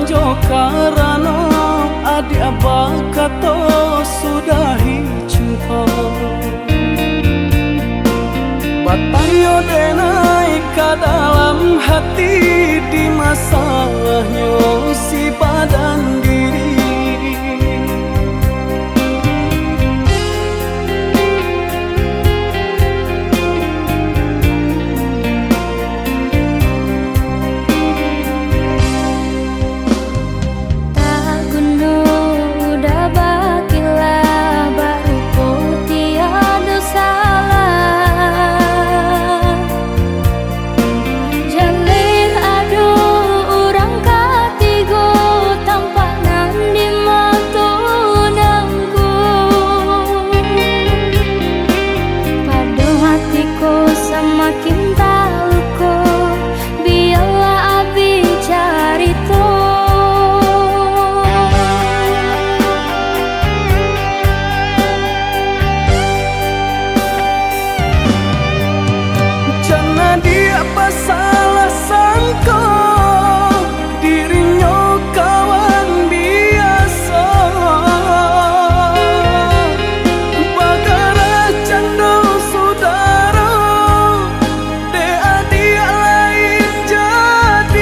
Jo karano adik abah kato sudahi cinta Batayo denai ke dalam hati di masalahnya si badan diri salah sangka dirinya kawan biasa bagara canda saudara de adik lain jadinya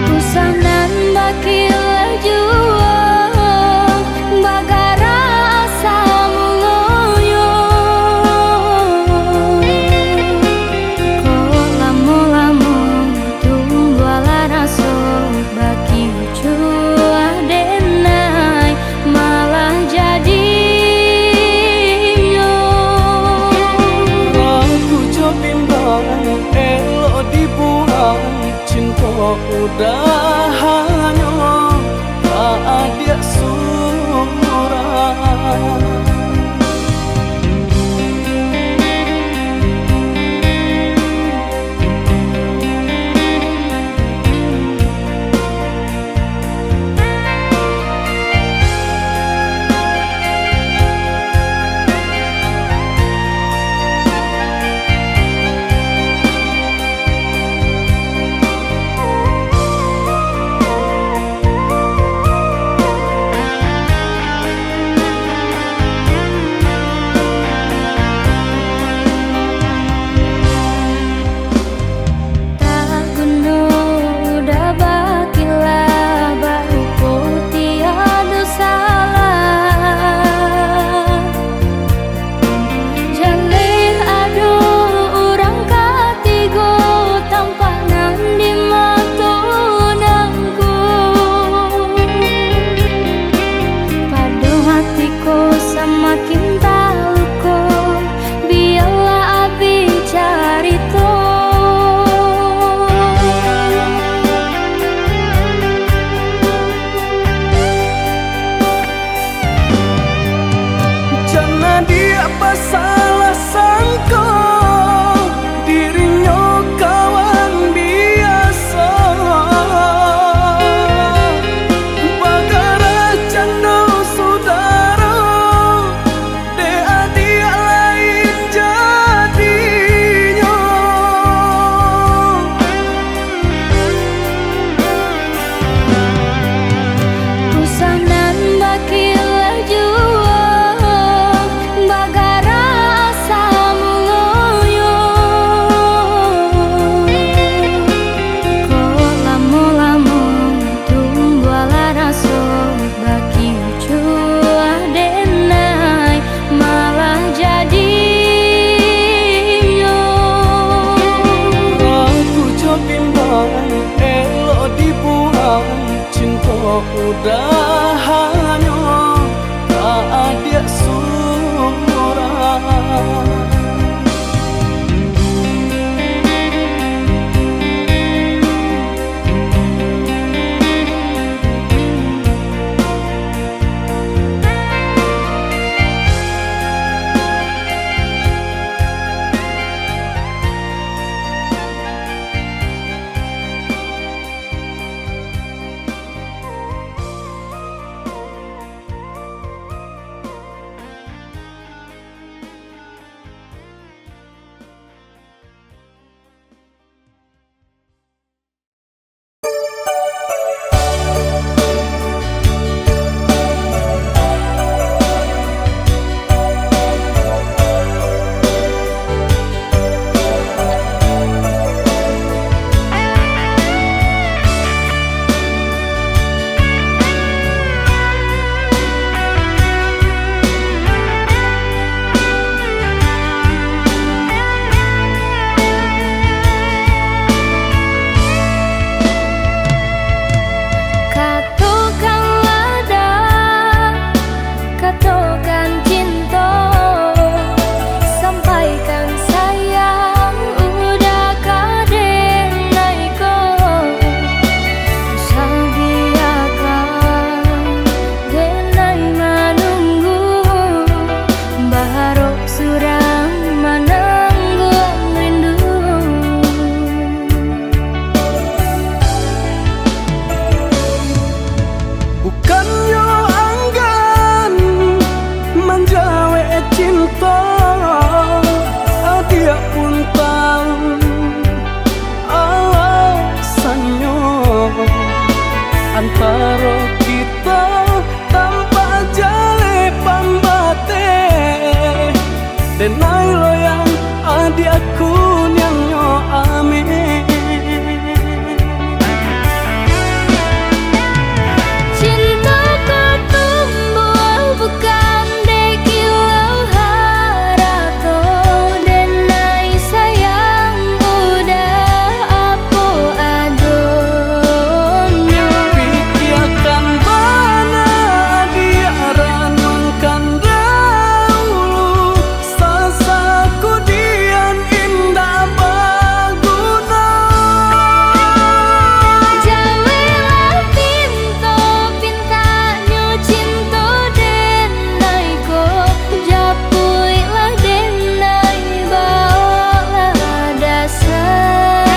kusanan bakil cinta udah hanya tak ada surah salah sangka dirinya kawan biasa bagara canda saudara de adik lain jadinya kusanan bakil cinta udah hanya tak ada surah antara kita tanpa jale pambate denai loyang adi aku yang nyo ame Cintaku tumbuh bukan dekilau harato denai sayang udah aku adonyo pikiakan bana diaran mangkan dahulu sasaku dian indah baguna Jawelah pinto pintanyo cinta denai ko japuilah denai bawalah dasayang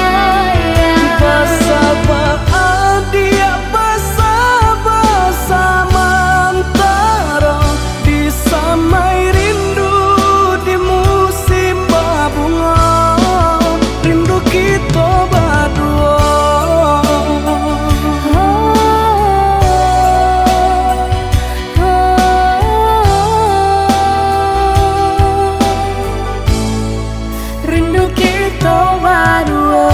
Basa-basa dia basa-basa mantara disamai rindu di musim babunga rindu kita berdua rindu kita berdua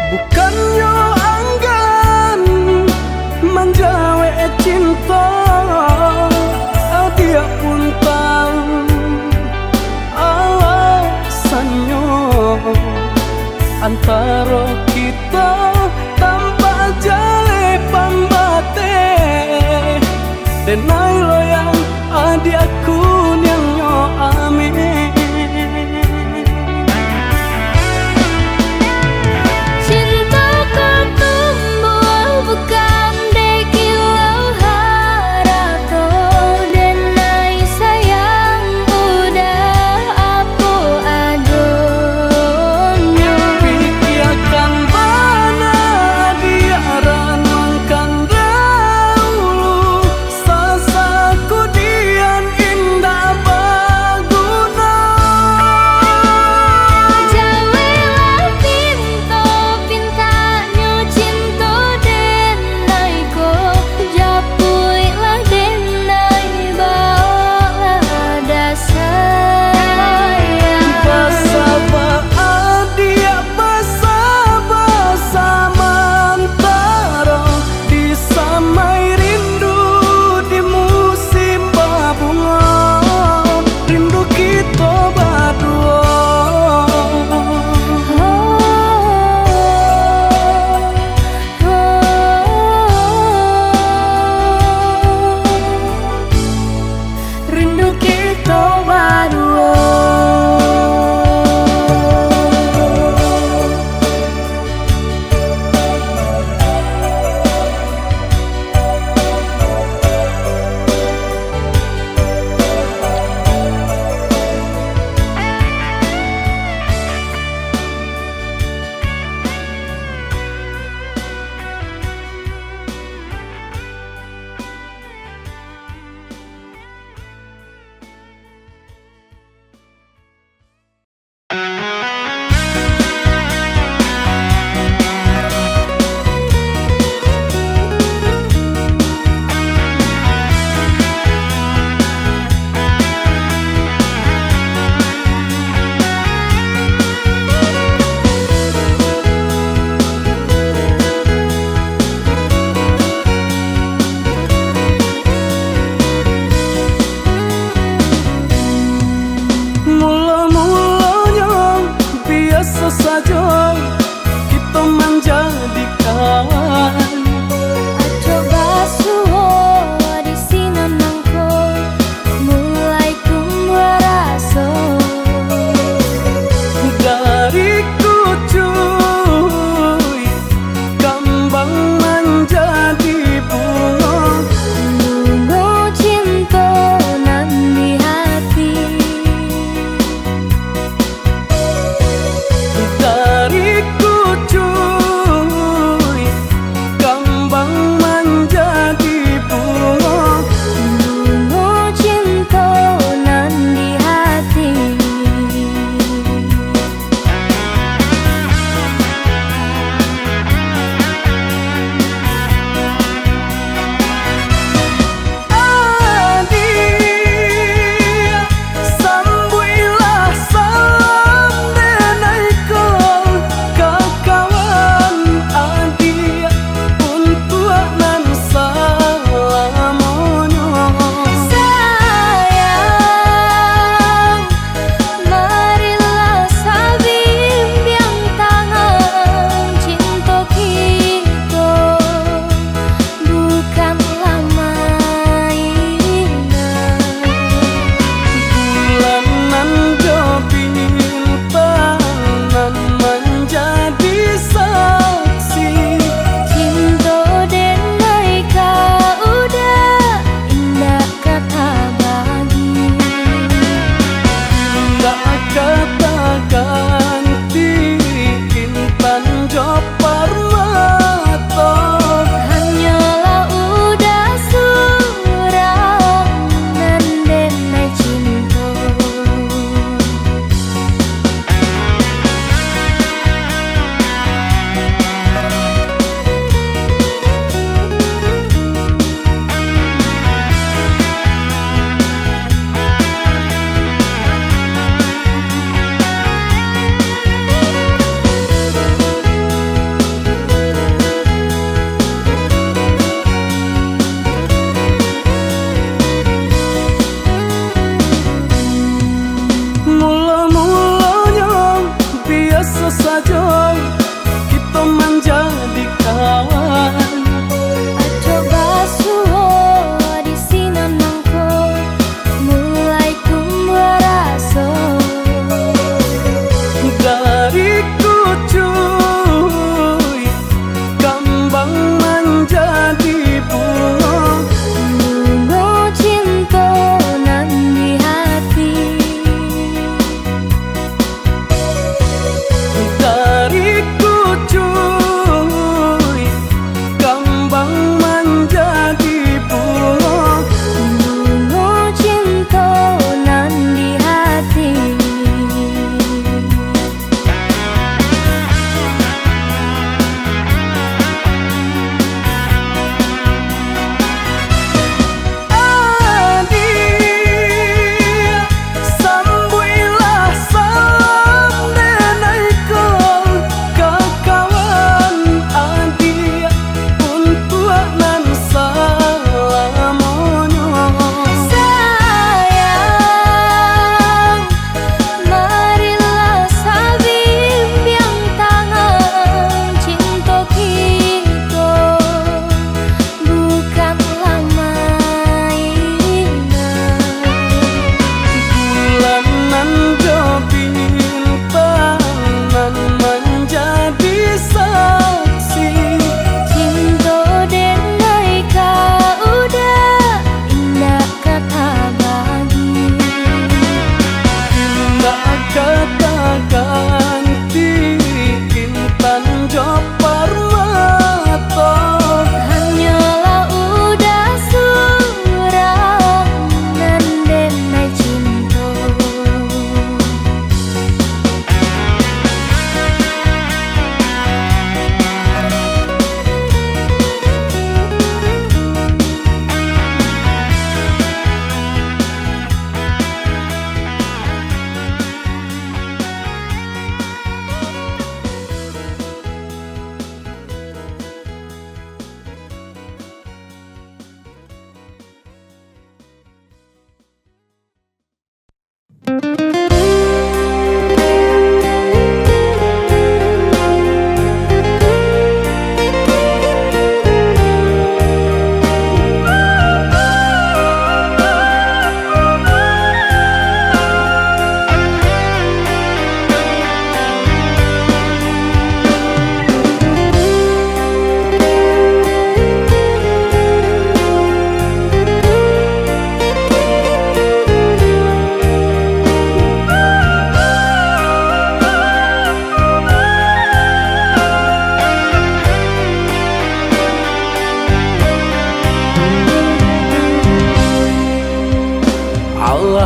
bukannya anggan menjawe cinta dia pun tahu alasannya antara kita tanpa jale pambate denai loyang adi aku yang nyo ame Cintaku tumbuh bukan dekilau harato denai sayang udah aku adonyo pikiakan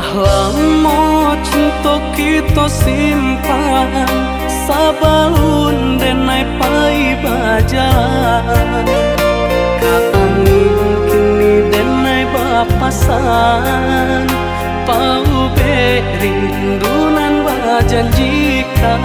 Allah lamo cinta kita simpan sabalun denai pai bajalan kaangin kini denai bapasan pau berindunan bajanjikan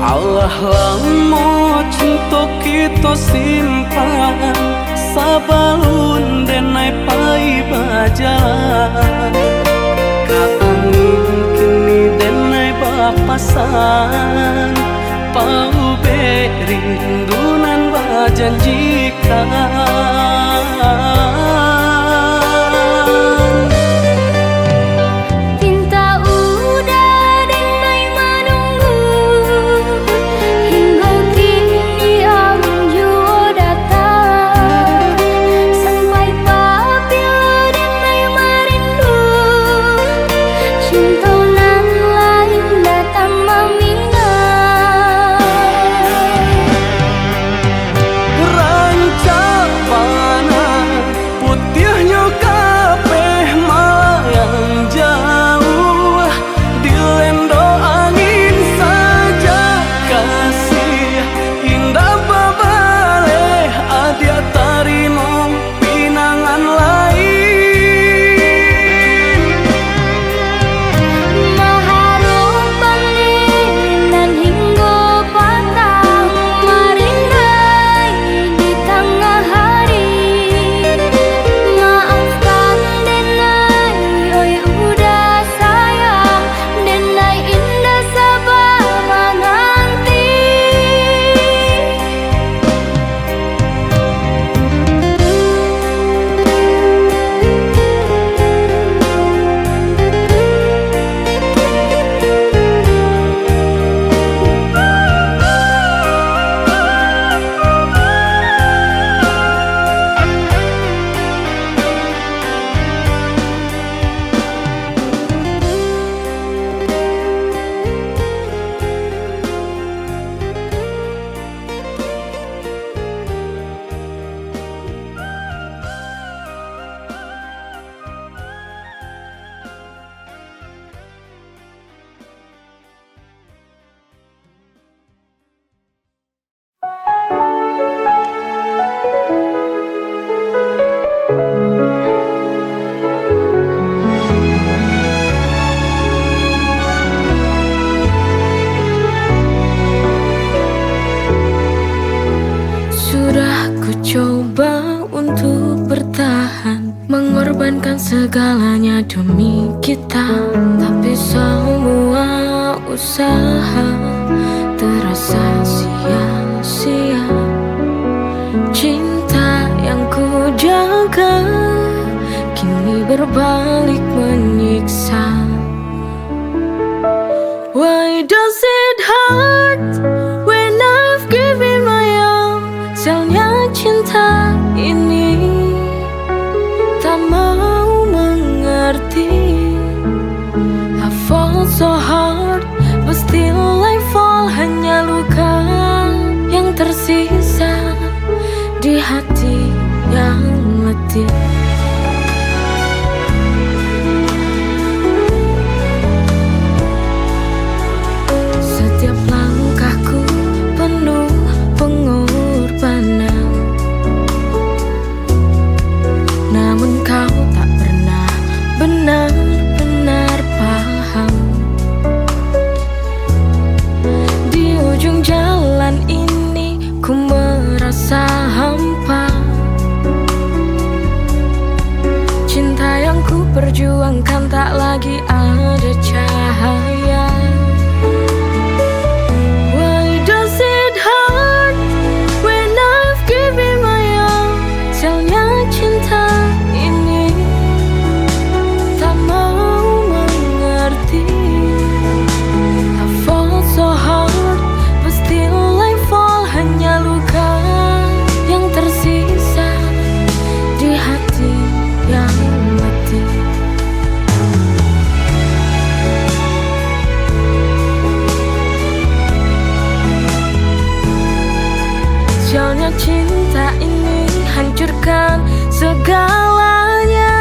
Allah lamo cinta kita simpan sabalun denai pai bajalan kaangin kini denai bapasan pau berindunan bajanjikan Mengorbankan segalanya demi kita, tapi semua semua usaha terasa sia-sia. Cinta yang ku jaga kini berbalik menyiksa. Why does it hurt when I've given my all? Sialnya cinta ini tak mau mengerti. I fall so hard, but still I fall. Hanya luka yang tersisa di hati yang letih. Setiap langkahku penuh pengorbanan, namun kau tak pernah benar-benar paham. Di ujung jalan ini ku merasa hampa. Cinta yang ku perjuangkan tak lagi ada cahaya. Why does it hurt when I've given my all? Sialnya cinta ini tak mau mengerti. I fall so hard, but still I fall. Hanya luka yang tersisa di hati yang letih. Sialnya cinta ini hancurkan segalanya.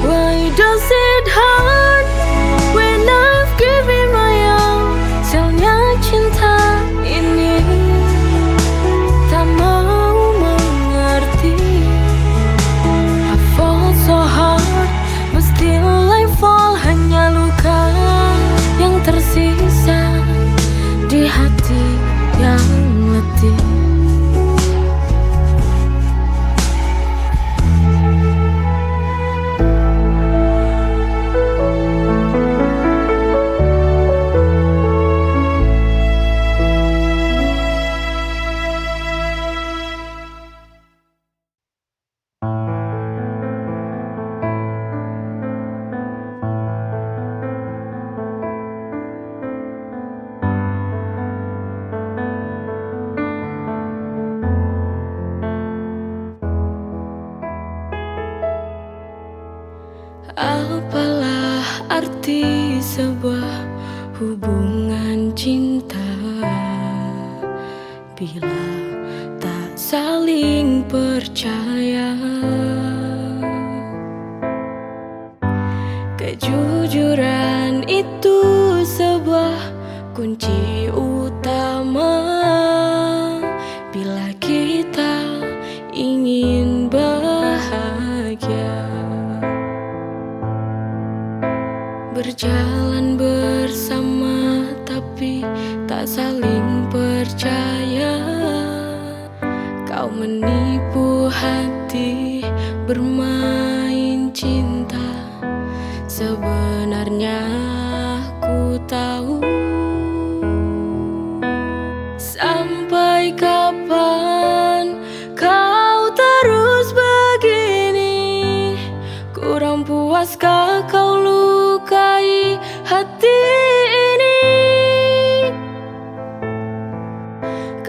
Why does it hurt when I've given my all? Sialnya cinta ini tak mau mengerti. I fall so hard, but still I fall. Hanya luka yang tersisa di hati yang letih. Apalah arti sebuah hubungan cinta bila tak saling percaya? Kejujuran itu sebuah kunci utama bila kita ingin bahagia. Berjalan bersama tapi tak saling percaya. Kau menipu hati bermain cinta. Sebenarnya ku tahu. Sampai kapan kau terus begini? Kurang puaskah kau lukai hati ini?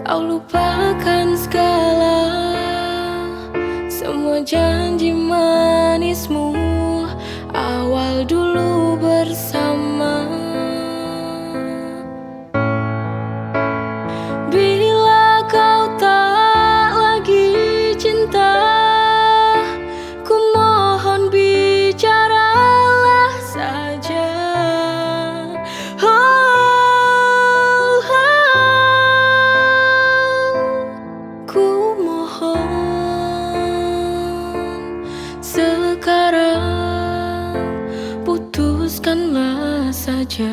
Kau lupakan segala, semua janji manismu awal dulu bersama. Bila kau tak lagi cinta, ku mohon bicaralah saja. Ku mohon sekarang putuskanlah saja.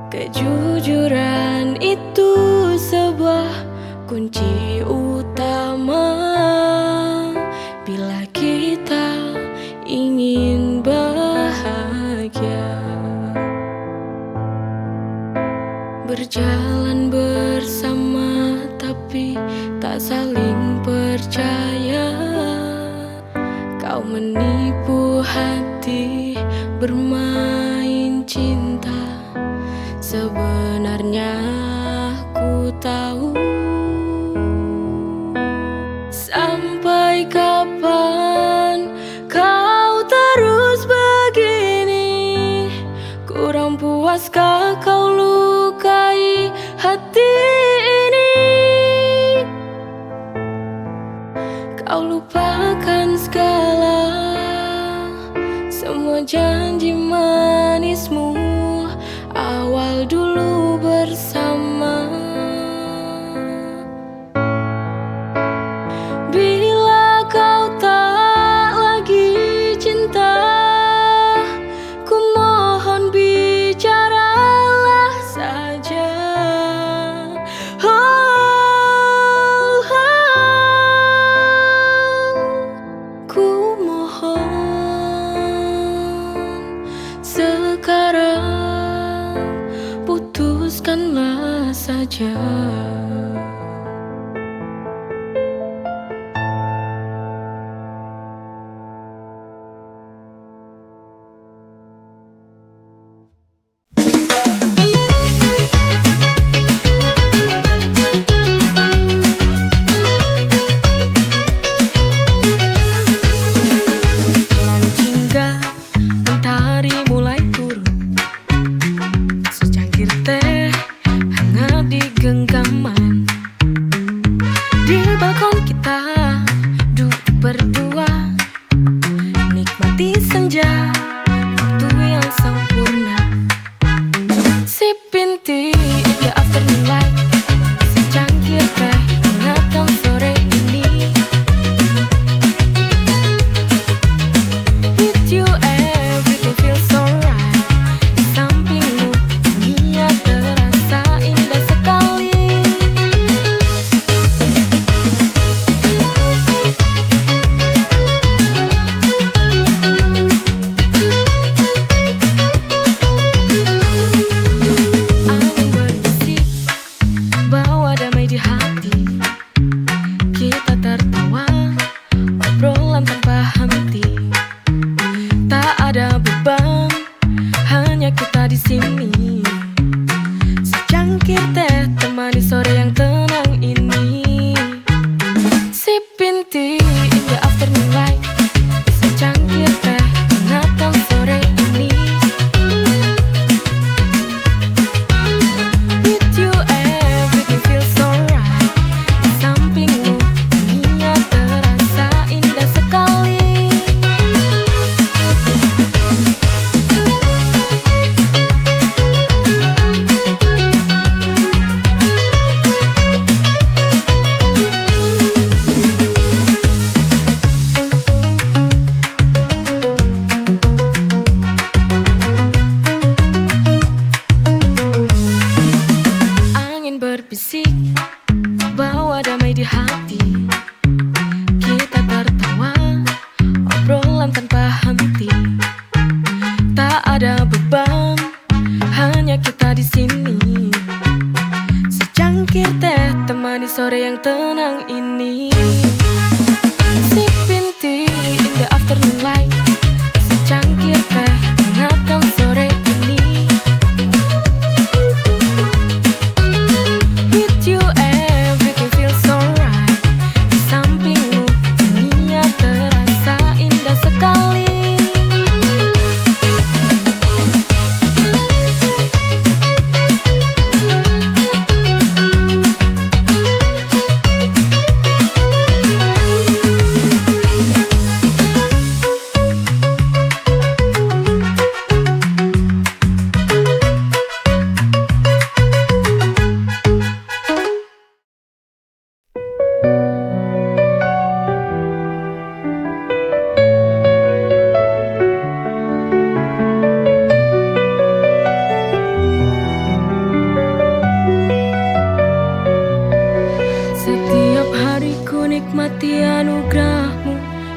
Kejujuran itu sebuah kunci utama Berjalan bersama tapi tak saling percaya. Kau menipu hati, bermain cinta. Sebenarnya ku tahu. Sampai kapan kau terus begini? Kurang puaskah kau lukai hati ini? Kau lupakan segala, semua janji manismu awal dulu bersama. Bila kau tak lagi cinta, ku mohon bicaralah saja. Ku mohon sekarang putuskanlah saja.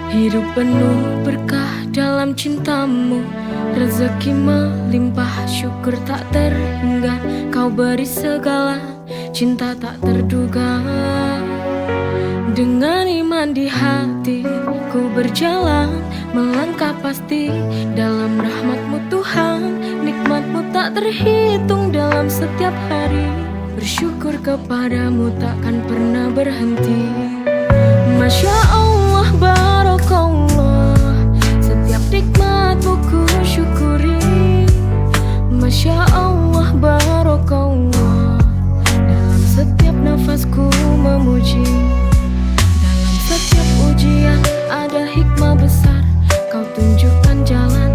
Hidup penuh berkah dalam cintamu, rezeki melimpah, syukur tak terhingga. Kau Kau beri segala cinta tak terduga. Dengan iman di hati ku berjalan, melangkah pasti dalam rahmat-Mu Tuhan. Nikmat-Mu tak terhitung dalam setiap hari. Bersyukur kepadamu takkan pernah berhenti. Masya Allah, Barakallah, setiap nikmat-Mu ku syukuri. Masya Allah, Barakallah, dalam setiap nafasku memuji. Dalam setiap ujian ada hikmah besar. Kau tunjukkan jalan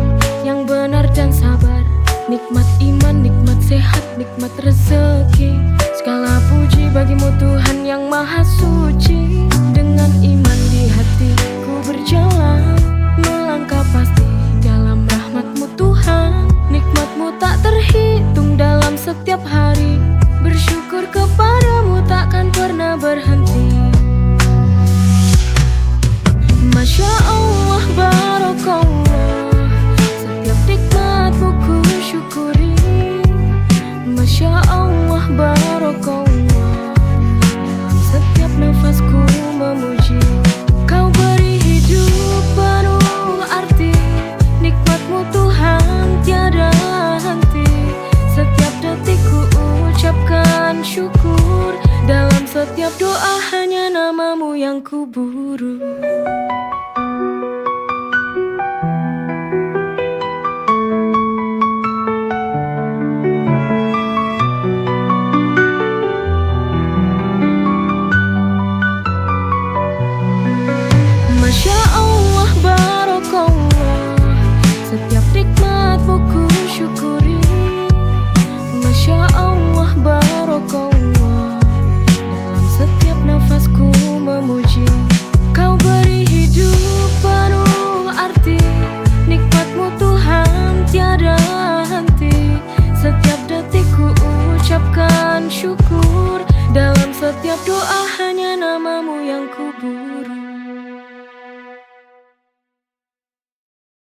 yang benar dan sabar. Nikmat iman, nikmat sehat, nikmat rezeki. Segala puji bagimu Tuhan yang maha suci. Dengan iman di hati ku berjalan, melangkah pasti dalam rahmat-Mu Tuhan. Nikmat-Mu tak terhitung dalam setiap hari. Bersyukur kepadamu takkan pernah berhenti. Masya Allah, Barakallah, setiap nikmat-Mu ku syukuri. Masya Allah, Barakallah, dalam setiap nafasku memuji. Kau beri hidup penuh arti. Nikmat-Mu Tuhan tiada henti. Setiap detik ku ucapkan syukur. Dalam setiap doa hanya nama-Mu yang ku buru. Masya Allah, Barakallah, setiap nikmat-Mu ku syukuri. Masya Allah, Barakallah, dalam setiap nafasku memuji. Kau beri hidup penuh arti. Nikmat-Mu Tuhan tiada henti. Setiap detik ku ucapkan syukur. Dalam setiap doa